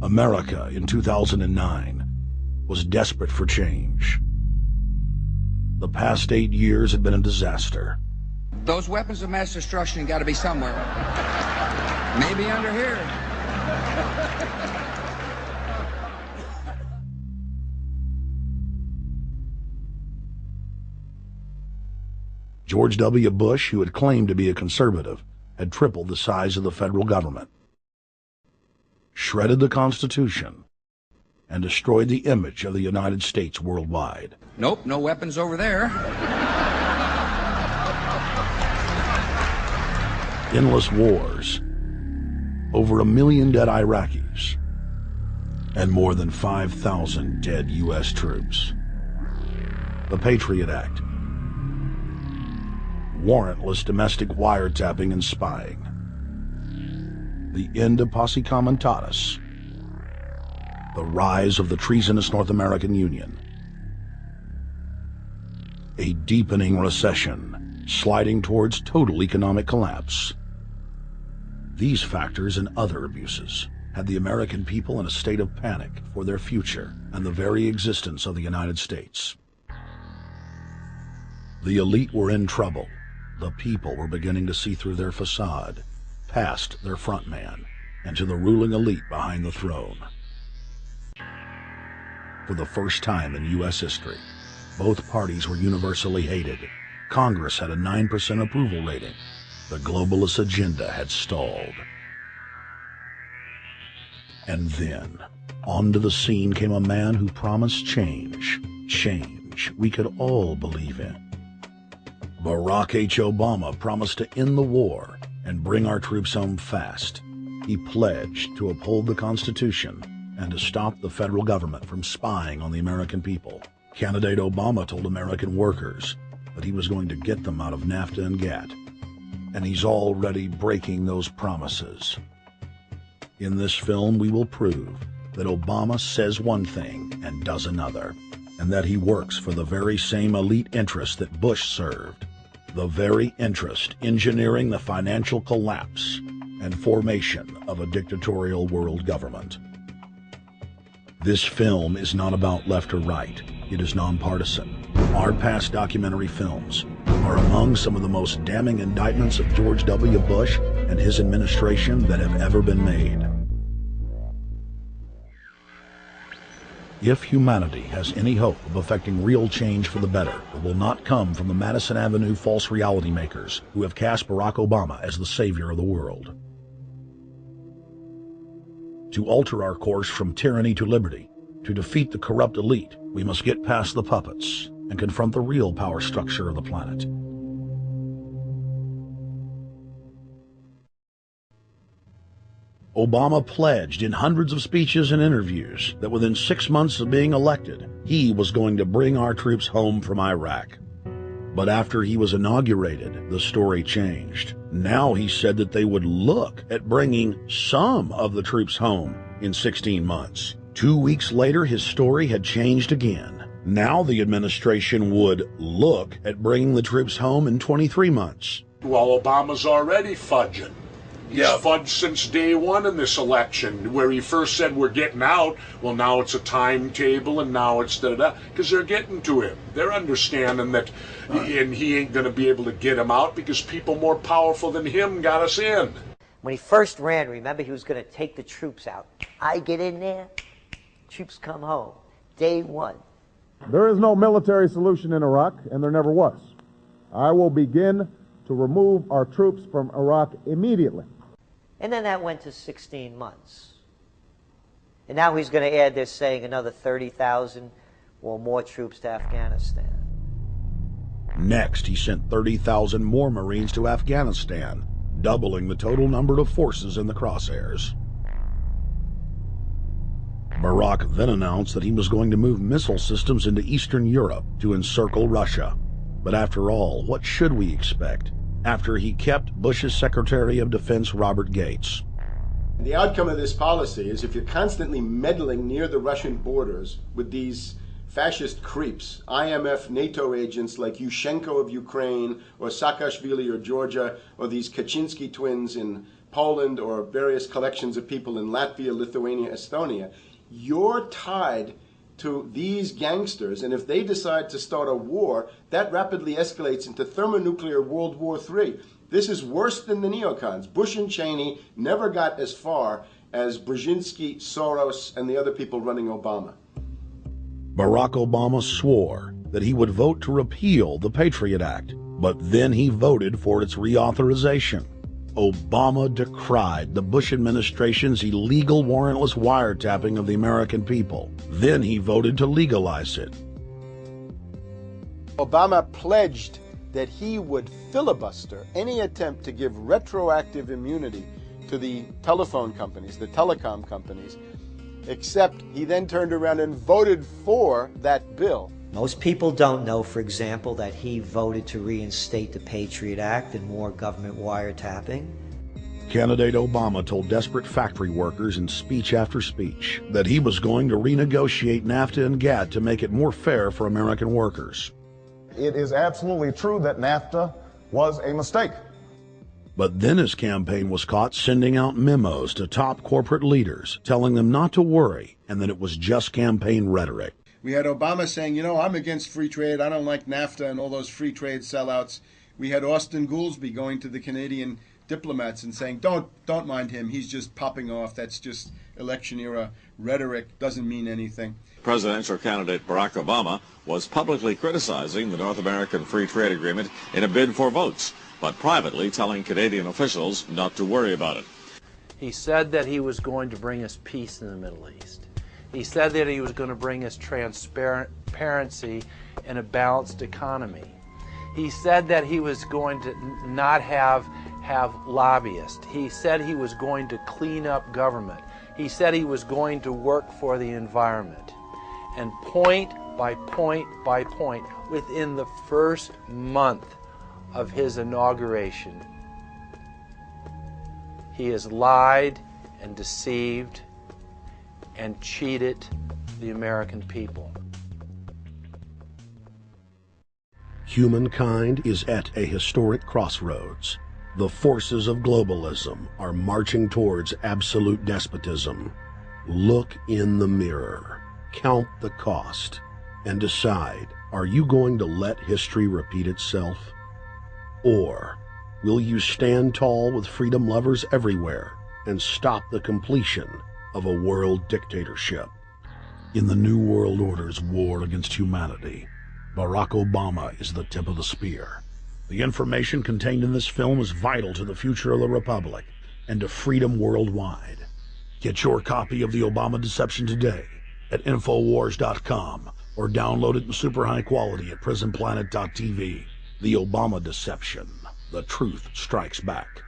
America in 2009 was desperate for change. The past 8 years had been a disaster. Those weapons of mass destruction got to be somewhere. Maybe under here. George W. Bush, who had claimed to be a conservative, had tripled the size of the federal government, shredded the Constitution, and destroyed the image of the United States worldwide. Nope, no weapons over there. Endless wars, over 1 million dead Iraqis, and more than 5,000 dead U.S. troops. The Patriot Act, warrantless domestic wiretapping and spying, the end of Posse Comitatus, the rise of the treasonous North American Union, a deepening recession sliding towards total economic collapse. These factors and other abuses had the American people in a state of panic for their future and the very existence of the United States. The elite were in trouble. The people were beginning to see through their facade, past their front man, and to the ruling elite behind the throne. For the first time in U.S. history, both parties were universally hated. Congress had a 9% approval rating. The globalist agenda had stalled. And then, onto the scene came a man who promised change we could all believe in. Barack H. Obama promised to end the war and bring our troops home fast. He pledged to uphold the Constitution and to stop the federal government from spying on the American people. Candidate Obama told American workers that he was going to get them out of NAFTA and GATT, and he's already breaking those promises. In this film, we will prove that Obama says one thing and does another, and that he works for the very same elite interests that Bush served, the very interest engineering the financial collapse and formation of a dictatorial world government. This film is not about left or right. It is nonpartisan. Our past documentary films are among some of the most damning indictments of George W. Bush and his administration that have ever been made. If humanity has any hope of effecting real change for the better, it will not come from the Madison Avenue false reality makers who have cast Barack Obama as the savior of the world. To alter our course from tyranny to liberty, to defeat the corrupt elite, we must get past the puppets and confront the real power structure of the planet. Obama pledged in hundreds of speeches and interviews that within 6 months of being elected, he was going to bring our troops home from Iraq. But after he was inaugurated, the story changed. Now he said that they would look at bringing some of the troops home in 16 months. 2 weeks later, his story had changed again. Now the administration would look at bringing the troops home in 23 months. Well, Obama's already fudging. He's fudged since day one in this election, where he first said we're getting out. Well, now it's a timetable, and now it's da-da-da, because they're getting to him. They're understanding that, and he ain't going to be able to get him out because people more powerful than him got us in. When he first ran, remember, he was going to take the troops out. I get in there, troops come home. Day one. There is no military solution in Iraq, and there never was. I will begin to remove our troops from Iraq immediately. And then that went to 16 months. And now he's going to add, they're saying, another 30,000 or more troops to Afghanistan. Next, he sent 30,000 more Marines to Afghanistan, doubling the total number of forces in the crosshairs. Barack then announced that he was going to move missile systems into Eastern Europe to encircle Russia. But after all, what should we expect after he kept Bush's Secretary of Defense Robert Gates? The outcome of this policy is if you're constantly meddling near the Russian borders with these fascist creeps, IMF NATO agents like Yushchenko of Ukraine or Saakashvili or Georgia or these Kaczynski twins in Poland or various collections of people in Latvia, Lithuania, Estonia, you're tied to these gangsters, and if they decide to start a war, that rapidly escalates into thermonuclear World War III. This is worse than the neocons. Bush and Cheney never got as far as Brzezinski, Soros, and the other people running Obama. Barack Obama swore that he would vote to repeal the Patriot Act, but then he voted for its reauthorization. Obama decried the Bush administration's illegal warrantless wiretapping of the American people. Then he voted to legalize it. Obama pledged that he would filibuster any attempt to give retroactive immunity to the telephone companies, the telecom companies, except he then turned around and voted for that bill. Most people don't know, for example, that he voted to reinstate the Patriot Act and more government wiretapping. Candidate Obama told desperate factory workers in speech after speech that he was going to renegotiate NAFTA and GATT to make it more fair for American workers. It is absolutely true that NAFTA was a mistake. But then his campaign was caught sending out memos to top corporate leaders, telling them not to worry and that it was just campaign rhetoric. We had Obama saying, you know, I'm against free trade. I don't like NAFTA and all those free trade sellouts. We had Austin Goolsbee going to the Canadian diplomats and saying, don't mind him. He's just popping off. That's just election era rhetoric. Doesn't mean anything. Presidential candidate Barack Obama was publicly criticizing the North American Free Trade Agreement in a bid for votes, but privately telling Canadian officials not to worry about it. He said that he was going to bring us peace in the Middle East. He said that he was going to bring us transparency and a balanced economy. He said that he was going to not have lobbyists. He said he was going to clean up government. He said he was going to work for the environment. And point by point by point, within the first month of his inauguration, he has lied and deceived and cheated the American people. Humankind is at a historic crossroads. The forces of globalism are marching towards absolute despotism. Look in the mirror, count the cost, and decide, are you going to let history repeat itself? Or will you stand tall with freedom lovers everywhere and stop the completion of a world dictatorship? In the New World Order's war against humanity, Barack Obama is the tip of the spear. The information contained in this film is vital to the future of the Republic and to freedom worldwide. Get your copy of The Obama Deception today at Infowars.com or download it in super high quality at PrisonPlanet.tv. The Obama Deception. The truth strikes back.